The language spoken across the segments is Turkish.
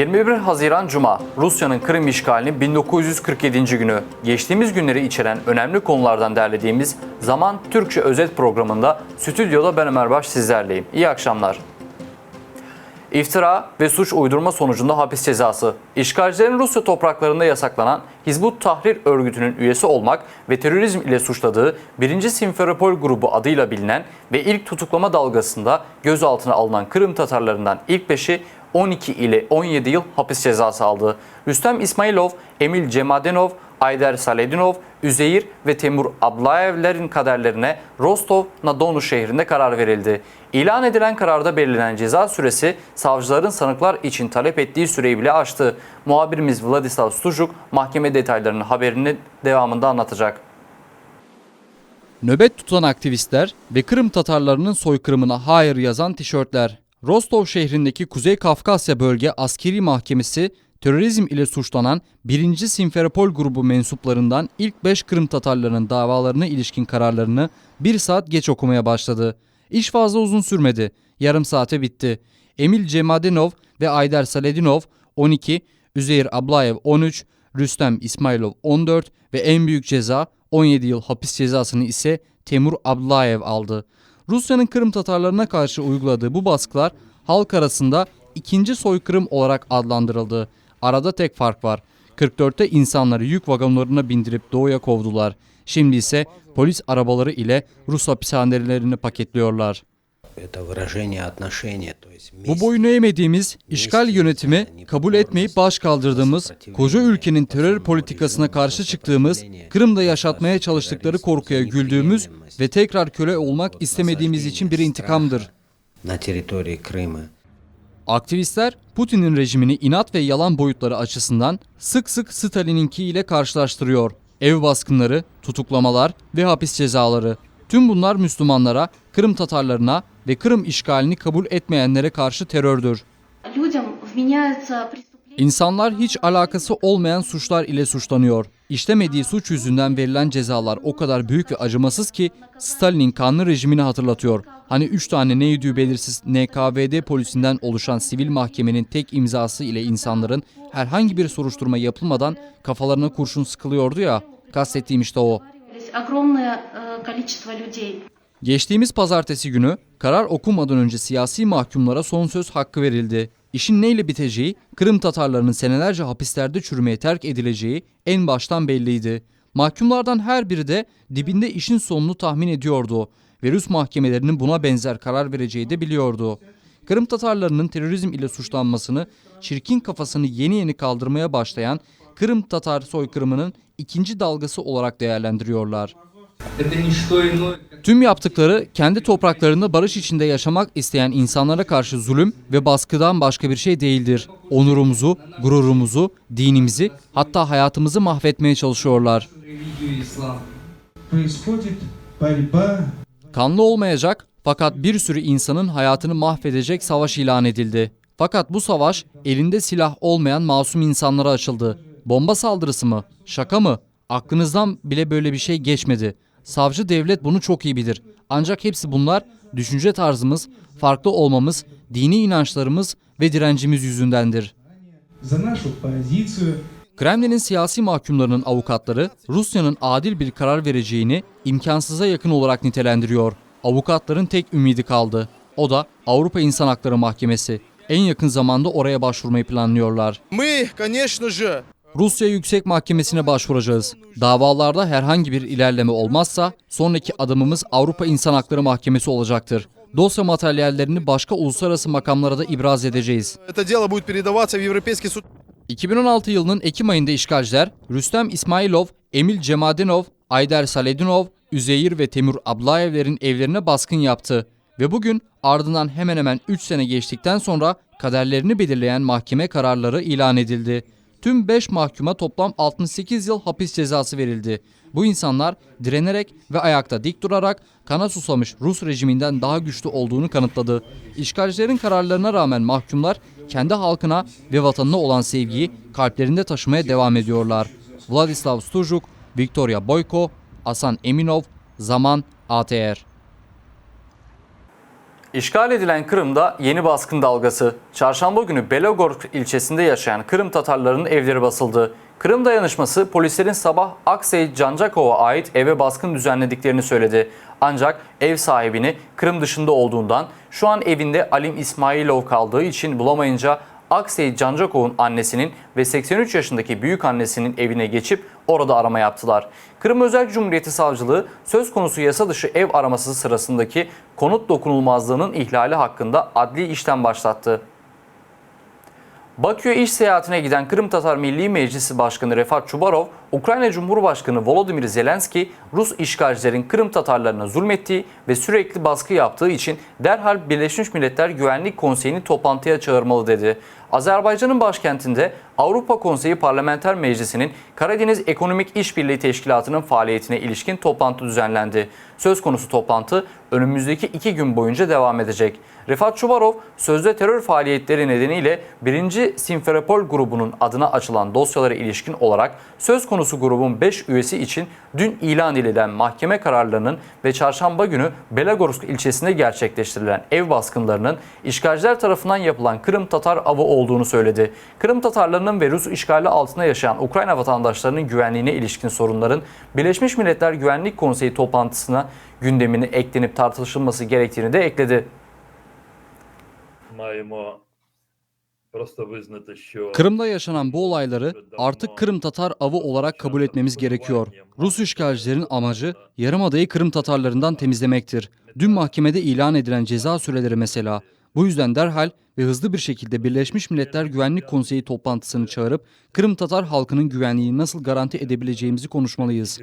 21 Haziran Cuma, Rusya'nın Kırım işgalinin 1947. günü. Geçtiğimiz günleri içeren önemli konulardan derlediğimiz Zaman Türkçe Özet programında stüdyoda ben Ömer Baş sizlerleyim. İyi akşamlar. İftira ve suç uydurma sonucunda hapis cezası. İşgalcilerin Rusya topraklarında yasaklanan Hizbut Tahrir örgütünün üyesi olmak ve terörizm ile suçladığı 1. Simferopol grubu adıyla bilinen ve ilk tutuklama dalgasında gözaltına alınan Kırım Tatarlarından ilk 5'i 12 ile 17 yıl hapis cezası aldı. Rüstem İsmailov, Emil Cemadenov, Ayder Saledinov, Üzeyir ve Temur Ablayevlerin kaderlerine Rostov-na-Donu şehrinde karar verildi. İlan edilen kararda belirlenen ceza süresi savcıların sanıklar için talep ettiği süreyi bile aştı. Muhabirimiz Vladislav Stujuk mahkeme detaylarını haberinin devamında anlatacak. Nöbet tutan aktivistler ve Kırım Tatarlarının soykırımına hayır yazan tişörtler. Rostov şehrindeki Kuzey Kafkasya Bölge Askeri Mahkemesi, terörizm ile suçlanan 1. Simferopol grubu mensuplarından ilk 5 Kırım Tatarlarının davalarına ilişkin kararlarını 1 saat geç okumaya başladı. İş fazla uzun sürmedi. Yarım saate bitti. Emil Cemadenov ve Ayder Saledinov 12, Üzeyir Ablayev 13, Rüstem İsmailov 14 ve en büyük ceza 17 yıl hapis cezasını ise Temur Ablayev aldı. Rusya'nın Kırım Tatarlarına karşı uyguladığı bu baskılar halk arasında ikinci soykırım olarak adlandırıldı. Arada tek fark var. 44'te insanları yük vagonlarına bindirip doğuya kovdular. Şimdi ise polis arabaları ile Rus hapishanelerini paketliyorlar. Bu boyun eğmediğimiz, işgal yönetimi kabul etmeyip baş kaldırdığımız, koca ülkenin terör politikasına karşı çıktığımız, Kırım'da yaşatmaya çalıştıkları korkuya güldüğümüz ve tekrar köle olmak istemediğimiz için bir intikamdır. Aktivistler Putin'in rejimini inat ve yalan boyutları açısından sık sık Stalin'inki ile karşılaştırıyor. Ev baskınları, tutuklamalar ve hapis cezaları. Tüm bunlar Müslümanlara, Kırım Tatarlarına ve Kırım işgalini kabul etmeyenlere karşı terördür. İnsanlar hiç alakası olmayan suçlar ile suçlanıyor. İşlemediği suç yüzünden verilen cezalar o kadar büyük ve acımasız ki Stalin'in kanlı rejimini hatırlatıyor. Hani 3 tane neydi belirsiz NKVD polisinden oluşan sivil mahkemenin tek imzası ile insanların herhangi bir soruşturma yapılmadan kafalarına kurşun sıkılıyordu ya, kastettiğim işte o. Geçtiğimiz pazartesi günü karar okunmadan önce siyasi mahkumlara son söz hakkı verildi. İşin neyle biteceği, Kırım Tatarlarının senelerce hapislerde çürümeye terk edileceği en baştan belliydi. Mahkumlardan her biri de dibinde işin sonunu tahmin ediyordu ve Rus mahkemelerinin buna benzer karar vereceği de biliyordu. Kırım Tatarlarının terörizm ile suçlanmasını, çirkin kafasını yeni yeni kaldırmaya başlayan Kırım Tatar soykırımının ikinci dalgası olarak değerlendiriyorlar. Tüm yaptıkları kendi topraklarında barış içinde yaşamak isteyen insanlara karşı zulüm ve baskıdan başka bir şey değildir. Onurumuzu, gururumuzu, dinimizi, hatta hayatımızı mahvetmeye çalışıyorlar. Kanlı olmayacak fakat bir sürü insanın hayatını mahvedecek savaş ilan edildi. Fakat bu savaş elinde silah olmayan masum insanlara açıldı. Bomba saldırısı mı? Şaka mı? Aklınızdan bile böyle bir şey geçmedi. Savcı devlet bunu çok iyi bilir. Ancak hepsi bunlar düşünce tarzımız, farklı olmamız, dini inançlarımız ve direncimiz yüzündendir. Kremlin'in siyasi mahkumlarının avukatları Rusya'nın adil bir karar vereceğini imkansıza yakın olarak nitelendiriyor. Avukatların tek ümidi kaldı. O da Avrupa İnsan Hakları Mahkemesi. En yakın zamanda oraya başvurmayı planlıyorlar. Rusya Yüksek Mahkemesi'ne başvuracağız. Davalarda herhangi bir ilerleme olmazsa sonraki adımımız Avrupa İnsan Hakları Mahkemesi olacaktır. Dosya materyallerini başka uluslararası makamlara da ibraz edeceğiz. 2016 yılının Ekim ayında işgalciler Rüstem İsmailov, Emil Cemadenov, Ayder Saledinov, Üzeyir ve Temur Ablayevlerin evlerine baskın yaptı. Ve bugün ardından hemen hemen 3 sene geçtikten sonra kaderlerini belirleyen mahkeme kararları ilan edildi. Tüm 5 mahkuma toplam 68 yıl hapis cezası verildi. Bu insanlar direnerek ve ayakta dik durarak kana susamış Rus rejiminden daha güçlü olduğunu kanıtladı. İşgalcilerin kararlarına rağmen mahkumlar kendi halkına ve vatanına olan sevgiyi kalplerinde taşımaya devam ediyorlar. Vladislav Stujuk, Victoria Boyko, Hasan Eminov, Zaman, ATR. İşgal edilen Kırım'da yeni baskın dalgası. Çarşamba günü Belogorsk ilçesinde yaşayan Kırım Tatarlarının evleri basıldı. Kırım dayanışması polislerin sabah Aksey Cancakov'a ait eve baskın düzenlediklerini söyledi. Ancak ev sahibini Kırım dışında olduğundan şu an evinde Alim İsmailov kaldığı için bulamayınca Aksey Cancakov'un annesinin ve 83 yaşındaki büyük annesinin evine geçip orada arama yaptılar. Kırım Özel Cumhuriyeti Savcılığı söz konusu yasa dışı ev araması sırasındaki konut dokunulmazlığının ihlali hakkında adli işlem başlattı. Bakü'ye iş seyahatine giden Kırım Tatar Milli Meclisi Başkanı Refat Çubarov, Ukrayna Cumhurbaşkanı Volodymyr Zelenski, Rus işgalcilerin Kırım Tatarlarına zulmettiği ve sürekli baskı yaptığı için derhal Birleşmiş Milletler Güvenlik Konseyi'ni toplantıya çağırmalı dedi. Azerbaycan'ın başkentinde Avrupa Konseyi Parlamenter Meclisi'nin Karadeniz Ekonomik İşbirliği Teşkilatı'nın faaliyetine ilişkin toplantı düzenlendi. Söz konusu toplantı önümüzdeki 2 gün boyunca devam edecek. Refat Çubarov, sözde terör faaliyetleri nedeniyle 1. Simferopol grubunun adına açılan dosyalara ilişkin olarak söz konusu grubun 5 üyesi için dün ilan edilen mahkeme kararlarının ve çarşamba günü Belogorsk ilçesinde gerçekleştirilen ev baskınlarının işgalciler tarafından yapılan Kırım Tatar avı olduğunu söyledi. Kırım Tatarlarının ve Rus işgali altında yaşayan Ukrayna vatandaşlarının güvenliğine ilişkin sorunların Birleşmiş Milletler Güvenlik Konseyi toplantısına gündemine eklenip tartışılması gerektiğini de ekledi. Kırım'da yaşanan bu olayları artık Kırım Tatar avı olarak kabul etmemiz gerekiyor. Rus işgalcilerin amacı Yarımada'yı Kırım Tatarlarından temizlemektir. Dün mahkemede ilan edilen ceza süreleri mesela. Bu yüzden derhal ve hızlı bir şekilde Birleşmiş Milletler Güvenlik Konseyi toplantısını çağırıp Kırım Tatar halkının güvenliğini nasıl garanti edebileceğimizi konuşmalıyız.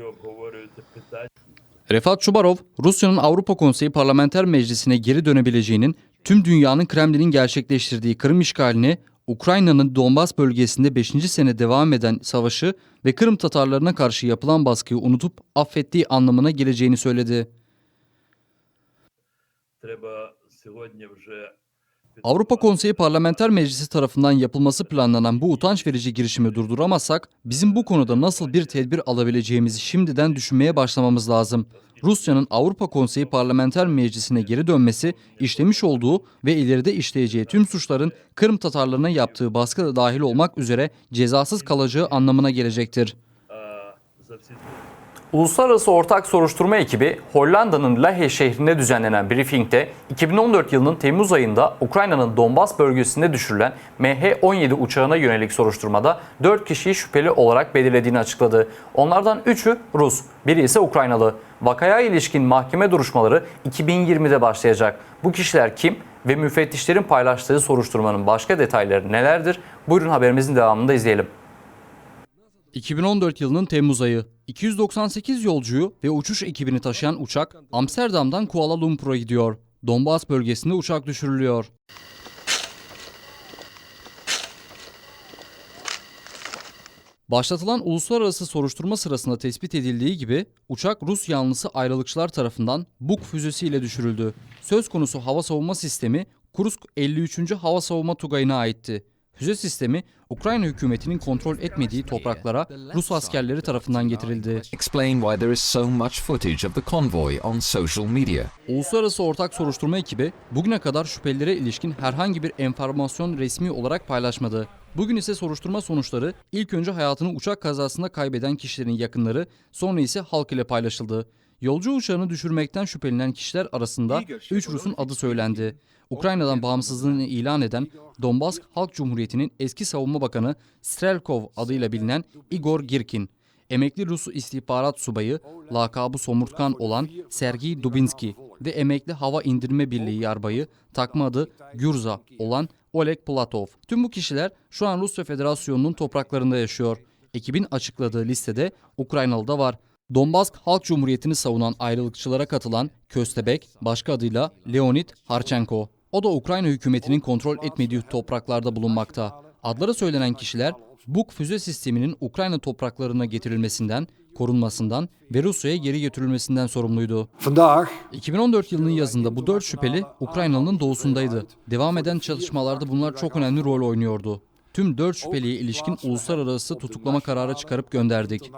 Refat Çubarov, Rusya'nın Avrupa Konseyi Parlamenter Meclisi'ne geri dönebileceğinin, tüm dünyanın Kremlin'in gerçekleştirdiği Kırım işgalini, Ukrayna'nın Donbas bölgesinde 5. sene devam eden savaşı ve Kırım Tatarlarına karşı yapılan baskıyı unutup affettiği anlamına geleceğini söyledi. Avrupa Konseyi Parlamenter Meclisi tarafından yapılması planlanan bu utanç verici girişimi durduramazsak, bizim bu konuda nasıl bir tedbir alabileceğimizi şimdiden düşünmeye başlamamız lazım. Rusya'nın Avrupa Konseyi Parlamenter Meclisi'ne geri dönmesi, işlemiş olduğu ve ileride işleyeceği tüm suçların Kırım Tatarlarına yaptığı baskı da dahil olmak üzere cezasız kalacağı anlamına gelecektir. Uluslararası Ortak Soruşturma Ekibi, Hollanda'nın Lahey şehrinde düzenlenen briefingde 2014 yılının Temmuz ayında Ukrayna'nın Donbas bölgesinde düşürülen MH-17 uçağına yönelik soruşturmada 4 kişiyi şüpheli olarak belirlediğini açıkladı. Onlardan 3'ü Rus, biri ise Ukraynalı. Vakaya ilişkin mahkeme duruşmaları 2020'de başlayacak. Bu kişiler kim ve müfettişlerin paylaştığı soruşturmanın başka detayları nelerdir? Buyurun haberimizin devamında izleyelim. 2014 yılının Temmuz ayı, 298 yolcuyu ve uçuş ekibini taşıyan uçak Amsterdam'dan Kuala Lumpur'a gidiyor. Donbas bölgesinde uçak düşürülüyor. Başlatılan uluslararası soruşturma sırasında tespit edildiği gibi uçak Rus yanlısı ayrılıkçılar tarafından Buk füzesiyle düşürüldü. Söz konusu hava savunma sistemi Kursk 53. Hava Savunma Tugayı'na aitti. Füze sistemi Ukrayna hükümetinin kontrol etmediği topraklara Rus askerleri tarafından getirildi. Explain why there is so much footage of the convoy on social media. Uluslararası Ortak Soruşturma Ekibi bugüne kadar şüphelilere ilişkin herhangi bir enformasyon resmi olarak paylaşmadı. Bugün ise soruşturma sonuçları ilk önce hayatını uçak kazasında kaybeden kişilerin yakınları, sonra ise halk ile paylaşıldı. Yolcu uçağını düşürmekten şüphelenen kişiler arasında 3 Rus'un adı söylendi. Ukrayna'dan bağımsızlığını ilan eden Donbas Halk Cumhuriyeti'nin eski savunma bakanı Strelkov adıyla bilinen Igor Girkin, emekli Rus istihbarat subayı, lakabı Somurtkan olan Sergey Dubinski ve emekli Hava İndirme Birliği yarbayı, takma adı Gürza olan Oleg Platov. Tüm bu kişiler şu an Rusya Federasyonu'nun topraklarında yaşıyor. Ekibin açıkladığı listede Ukraynalı da var. Donbas Halk Cumhuriyeti'ni savunan ayrılıkçılara katılan Köstebek, başka adıyla Leonid Harchenko. O da Ukrayna hükümetinin kontrol etmediği topraklarda bulunmakta. Adları söylenen kişiler Buk füze sisteminin Ukrayna topraklarına getirilmesinden, korunmasından ve Rusya'ya geri götürülmesinden sorumluydu. 2014 yılının yazında bu 4 şüpheli Ukrayna'nın doğusundaydı. Devam eden çalışmalarda bunlar çok önemli rol oynuyordu. Tüm 4 şüpheliye ilişkin uluslararası tutuklama kararı çıkarıp gönderdik.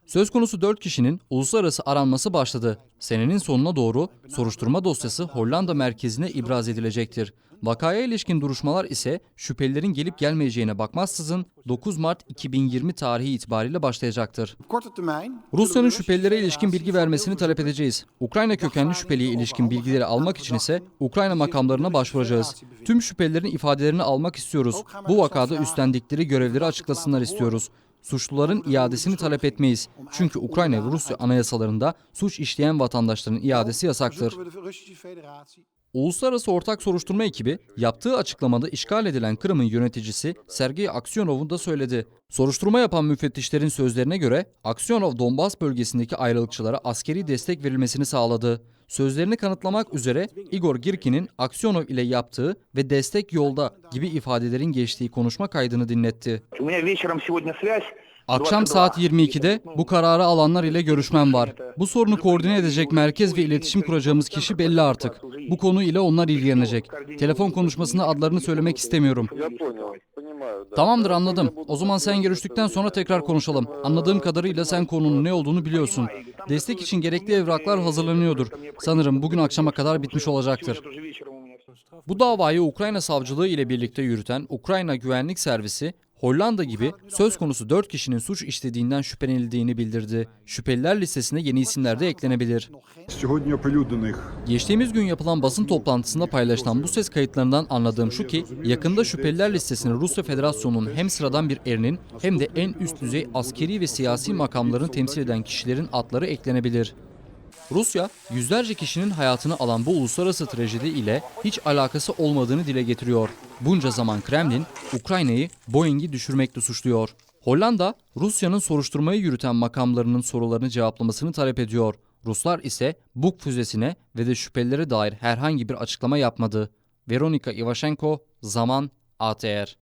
Söz konusu 4 kişinin uluslararası aranması başladı. Senenin sonuna doğru soruşturma dosyası Hollanda merkezine ibraz edilecektir. Vakaya ilişkin duruşmalar ise şüphelilerin gelip gelmeyeceğine bakmaksızın 9 Mart 2020 tarihi itibariyle başlayacaktır. Rusya'nın şüphelilere ilişkin bilgi vermesini talep edeceğiz. Ukrayna kökenli şüpheliye ilişkin bilgileri almak için ise Ukrayna makamlarına başvuracağız. Tüm şüphelilerin ifadelerini almak istiyoruz. Bu vakada üstlendikleri görevleri açıklasınlar istiyoruz. Suçluların iadesini talep etmeyiz. Çünkü Ukrayna ve Rusya anayasalarında suç işleyen vatandaşların iadesi yasaktır. Uluslararası Ortak Soruşturma Ekibi yaptığı açıklamada işgal edilen Kırım'ın yöneticisi Sergey Aksionov'un da söyledi. Soruşturma yapan müfettişlerin sözlerine göre Aksionov Donbas bölgesindeki ayrılıkçılara askeri destek verilmesini sağladı. Sözlerini kanıtlamak üzere Igor Girkin'in Aksionov ile yaptığı ve destek yolda gibi ifadelerin geçtiği konuşma kaydını dinletti. Akşam saat 22'de bu kararı alanlar ile görüşmem var. Bu sorunu koordine edecek merkez ve iletişim kuracağımız kişi belli artık. Bu konu ile onlar ilgilenecek. Telefon konuşmasında adlarını söylemek istemiyorum. Tamamdır, anladım. O zaman sen görüştükten sonra tekrar konuşalım. Anladığım kadarıyla sen konunun ne olduğunu biliyorsun. Destek için gerekli evraklar hazırlanıyordur. Sanırım bugün akşama kadar bitmiş olacaktır. Bu davayı Ukrayna savcılığı ile birlikte yürüten Ukrayna Güvenlik Servisi, Hollanda gibi söz konusu 4 kişinin suç işlediğinden şüphelenildiğini bildirdi. Şüpheliler listesine yeni isimler de eklenebilir. Geçtiğimiz gün yapılan basın toplantısında paylaşılan bu ses kayıtlarından anladığım şu ki, yakında şüpheliler listesine Rusya Federasyonu'nun hem sıradan bir erinin hem de en üst düzey askeri ve siyasi makamlarını temsil eden kişilerin adları eklenebilir. Rusya, yüzlerce kişinin hayatını alan bu uluslararası trajedi ile hiç alakası olmadığını dile getiriyor. Bunca zaman Kremlin, Ukrayna'yı Boeing'i düşürmekle suçluyor. Hollanda, Rusya'nın soruşturmayı yürüten makamlarının sorularını cevaplamasını talep ediyor. Ruslar ise Buk füzesine ve de şüphelilere dair herhangi bir açıklama yapmadı. Veronika Ivashenko, Zaman, ATR.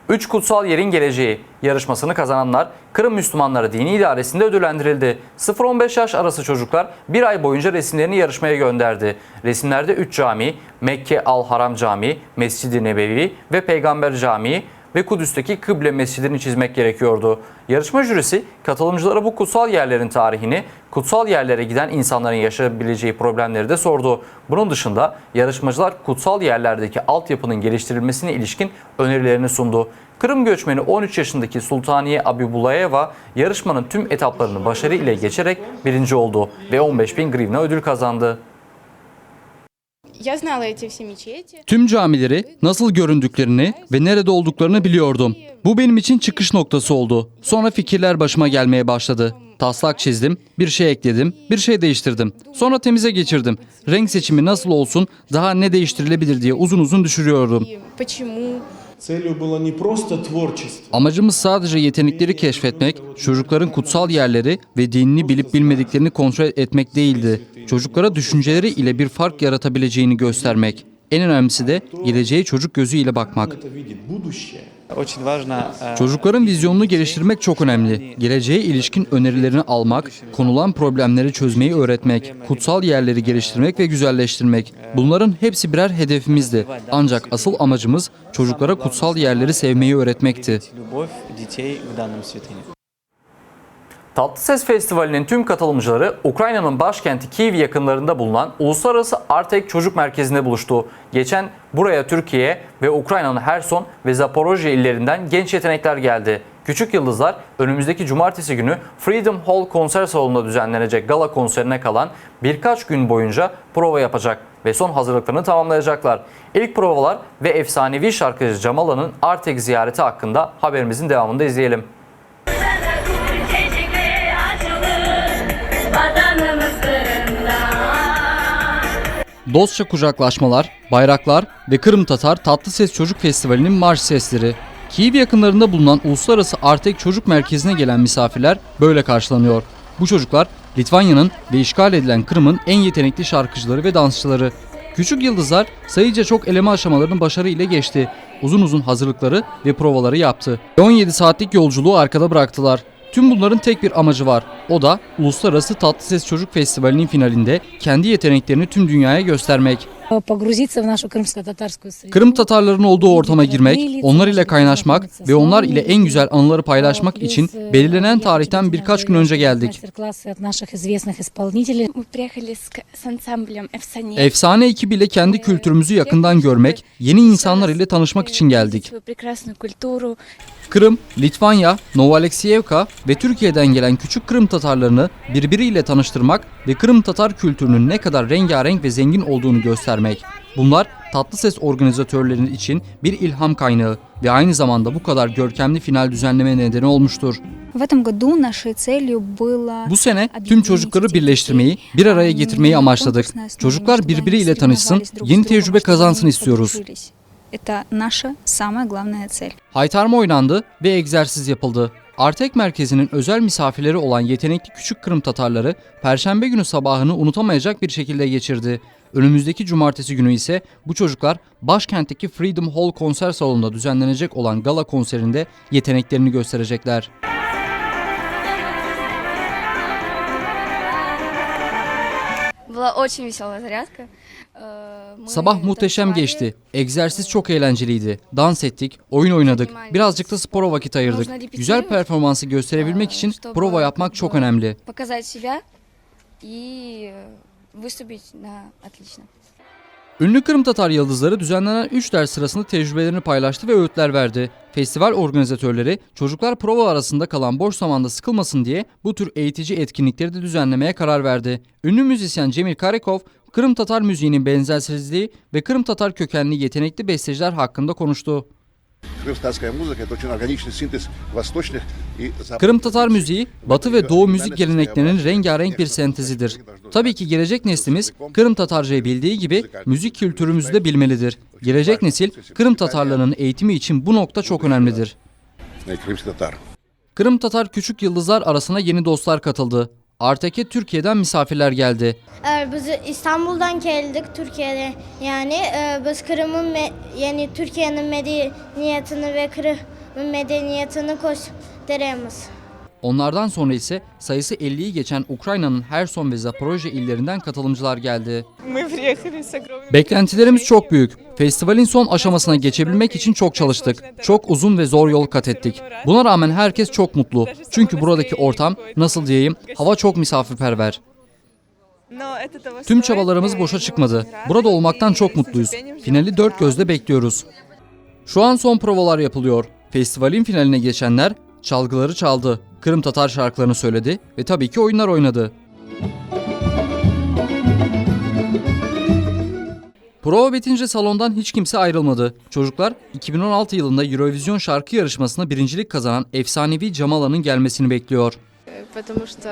3 Kutsal Yerin Geleceği yarışmasını kazananlar Kırım Müslümanları Dini İdaresi'nde ödüllendirildi. 0-15 yaş arası çocuklar bir ay boyunca resimlerini yarışmaya gönderdi. Resimlerde 3 cami, Mekke Al-Haram Camii, Mescid-i Nebevi ve Peygamber Camii ve Kudüs'teki Kıble Mescidi'ni çizmek gerekiyordu. Yarışma jürisi katılımcılara bu kutsal yerlerin tarihini, kutsal yerlere giden insanların yaşayabileceği problemleri de sordu. Bunun dışında yarışmacılar kutsal yerlerdeki altyapının geliştirilmesine ilişkin önerilerini sundu. Kırım göçmeni 13 yaşındaki Sultaniye Abibulayeva yarışmanın tüm etaplarını başarı ile geçerek birinci oldu ve 15.000 grivna ödül kazandı. Tüm camileri, nasıl göründüklerini ve nerede olduklarını biliyordum. Bu benim için çıkış noktası oldu. Sonra fikirler başıma gelmeye başladı. Taslak çizdim, bir şey ekledim, bir şey değiştirdim. Sonra temize geçirdim. Renk seçimi nasıl olsun, daha ne değiştirilebilir diye uzun uzun düşünüyordum. Amacımız sadece yetenekleri keşfetmek, çocukların kutsal yerleri ve dinini bilip bilmediklerini kontrol etmek değildi. Çocuklara düşünceleri ile bir fark yaratabileceğini göstermek. En önemlisi de geleceğe çocuk gözüyle bakmak. Çocukların vizyonunu geliştirmek çok önemli. Geleceğe ilişkin önerilerini almak, konulan problemleri çözmeyi öğretmek, kutsal yerleri geliştirmek ve güzelleştirmek. Bunların hepsi birer hedefimizdi. Ancak asıl amacımız çocuklara kutsal yerleri sevmeyi öğretmekti. Tatlıses Festivali'nin tüm katılımcıları Ukrayna'nın başkenti Kiev yakınlarında bulunan Uluslararası Artek Çocuk Merkezi'nde buluştu. Geçen buraya Türkiye ve Ukrayna'nın Herson ve Zaporojye illerinden genç yetenekler geldi. Küçük Yıldızlar önümüzdeki cumartesi günü Freedom Hall konser salonunda düzenlenecek gala konserine kalan birkaç gün boyunca prova yapacak ve son hazırlıklarını tamamlayacaklar. İlk provalar ve efsanevi şarkıcı Camala'nın Artek ziyareti hakkında haberimizin devamında izleyelim. Dostça kucaklaşmalar, bayraklar ve Kırım Tatar Tatlıses Çocuk Festivali'nin marş sesleri. Kiev yakınlarında bulunan Uluslararası Artek Çocuk Merkezi'ne gelen misafirler böyle karşılanıyor. Bu çocuklar Litvanya'nın ve işgal edilen Kırım'ın en yetenekli şarkıcıları ve dansçıları. Küçük Yıldızlar sayıca çok eleme aşamalarını başarıyla geçti. Uzun uzun hazırlıkları ve provaları yaptı. 17 saatlik yolculuğu arkada bıraktılar. Tüm bunların tek bir amacı var. O da Uluslararası Tatlıses Çocuk Festivali'nin finalinde kendi yeteneklerini tüm dünyaya göstermek. Погрузиться в нашу крымско-татарскую среду. Kırım Tatarların olduğu ortama girmek, onlar ile kaynaşmak ve onlar ile en güzel anıları paylaşmak için belirlenen tarihten birkaç gün önce geldik. Мастер-классы от наших известных исполнителей. Мы приехали с ансамблем Efsane. Efsane ekibiyle kendi kültürümüzü yakından görmek, yeni insanlar ile tanışmak için geldik. Свою прекрасную культуру. Kırım, Litvanya, Novalesiyevka ve Türkiye'den gelen küçük Kırım Tatarlarını birbiriyle tanıştırmak ve Kırım Tatar kültürünün ne kadar rengarenk ve zengin olduğunu göstermek. Bunlar Tatlıses organizatörlerinin için bir ilham kaynağı ve aynı zamanda bu kadar görkemli final düzenleme nedeni olmuştur. В этом году нашей целью было Bu sene tüm çocukları birleştirmeyi, bir araya getirmeyi amaçladık. Çocuklar birbiriyle tanışsın, yeni tecrübe kazansın istiyoruz. Это наша самая главная цель. Haytarma oynandı ve egzersiz yapıldı. Artek Merkezi'nin özel misafirleri olan yetenekli küçük Kırım Tatarları Perşembe günü sabahını unutamayacak bir şekilde geçirdi. Önümüzdeki cumartesi günü ise bu çocuklar başkentteki Freedom Hall konser salonunda düzenlenecek olan gala konserinde yeteneklerini gösterecekler. Была очень веселая зарядка. Мы Sabah muhteşem танцевали. geçti. Egzersiz çok eğlenceliydi. Dans ettik, oyun oynadık. Birazcık da spora vakit ayırdık. Güzel performansı gösterebilmek için prova yapmak çok önemli. Показать себя и выступить на отлично. Ünlü Kırım Tatar yıldızları düzenlenen 3 ders sırasında tecrübelerini paylaştı ve öğütler verdi. Festival organizatörleri çocuklar prova arasında kalan boş zamanda sıkılmasın diye bu tür eğitici etkinlikleri de düzenlemeye karar verdi. Ünlü müzisyen Cemil Karekov, Kırım Tatar müziğinin benzersizliği ve Kırım Tatar kökenli yetenekli besteciler hakkında konuştu. Крым-татарская музыка – это очень органичный синтез восточных и западных. Kırım Tatar müziği, Batı ve Doğu müzik geleneklerinin rengarenk bir sentezidir. Tabii ki gelecek neslimiz Kırım Tatarcayı bildiği gibi müzik kültürümüzü de bilmelidir. Gelecek nesil Kırım Tatarlarının eğitimi için bu nokta çok önemlidir. Крымский татар. Kırım Tatar küçük yıldızlar arasına yeni dostlar katıldı. Artek'e Türkiye'den misafirler geldi. Biz İstanbul'dan geldik Türkiye'de. Yani biz Kırım'ın yani Türkiye'nin medeniyetini ve Kırım'ın medeniyetini gösteriyoruz. Onlardan sonra ise sayısı 50'yi geçen Ukrayna'nın Herson ve Zaporojye illerinden katılımcılar geldi. Beklentilerimiz çok büyük. Festivalin son aşamasına geçebilmek için çok çalıştık. Çok uzun ve zor yol kat ettik. Buna rağmen herkes çok mutlu. Çünkü buradaki ortam, nasıl diyeyim, hava çok misafirperver. Tüm çabalarımız boşa çıkmadı. Burada olmaktan çok mutluyuz. Finali dört gözle bekliyoruz. Şu an son provalar yapılıyor. Festivalin finaline geçenler çalgıları çaldı, Kırım Tatar şarkılarını söyledi ve tabii ki oyunlar oynadı. Prova bitince salondan hiç kimse ayrılmadı. Çocuklar 2016 yılında Eurovision şarkı yarışmasında birincilik kazanan efsanevi Jamala'nın gelmesini bekliyor. Потому что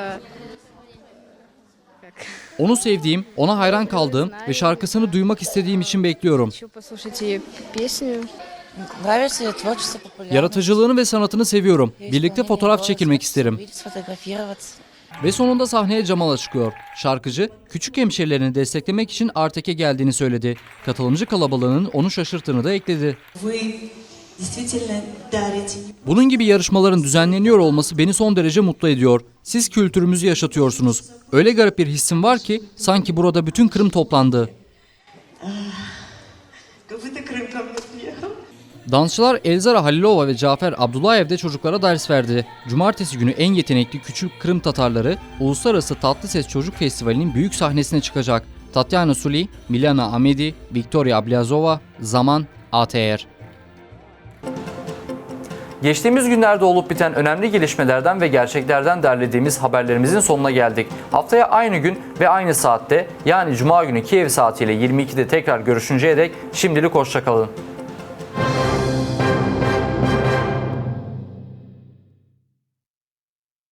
Onu sevdiğim, ona hayran kaldığım ve şarkısını duymak istediğim için bekliyorum. хочу послушать ее песню. Нравится ее творчество, популярность. Yaratıcılığını ve sanatını seviyorum. Birlikte Исполнение fotoğraf голоса, çekilmek isterim. увидеть, сфотографироваться. Ve sonunda sahneye Jamala çıkıyor. Şarkıcı, küçük hemşehrilerini desteklemek için Artek'e geldiğini söyledi. Katılımcı kalabalığının onu şaşırttığını da ekledi. Bunun gibi yarışmaların düzenleniyor olması beni son derece mutlu ediyor. Siz kültürümüzü yaşatıyorsunuz. Öyle garip bir hissim var ki sanki burada bütün Kırım toplandı. Dansçılar Elzara Halilova ve Cafer Abdullayev de çocuklara ders verdi. Cumartesi günü en yetenekli küçük Kırım Tatarları Uluslararası Tatlıses Çocuk Festivali'nin büyük sahnesine çıkacak. Tatyana Suli, Milana Amedi, Victoria Ablazova, Zaman, ATR. Geçtiğimiz günlerde olup biten önemli gelişmelerden ve gerçeklerden derlediğimiz haberlerimizin sonuna geldik. Haftaya aynı gün ve aynı saatte yani Cuma günü Kiev saatiyle 22'de tekrar görüşünceye dek şimdilik hoşça kalın.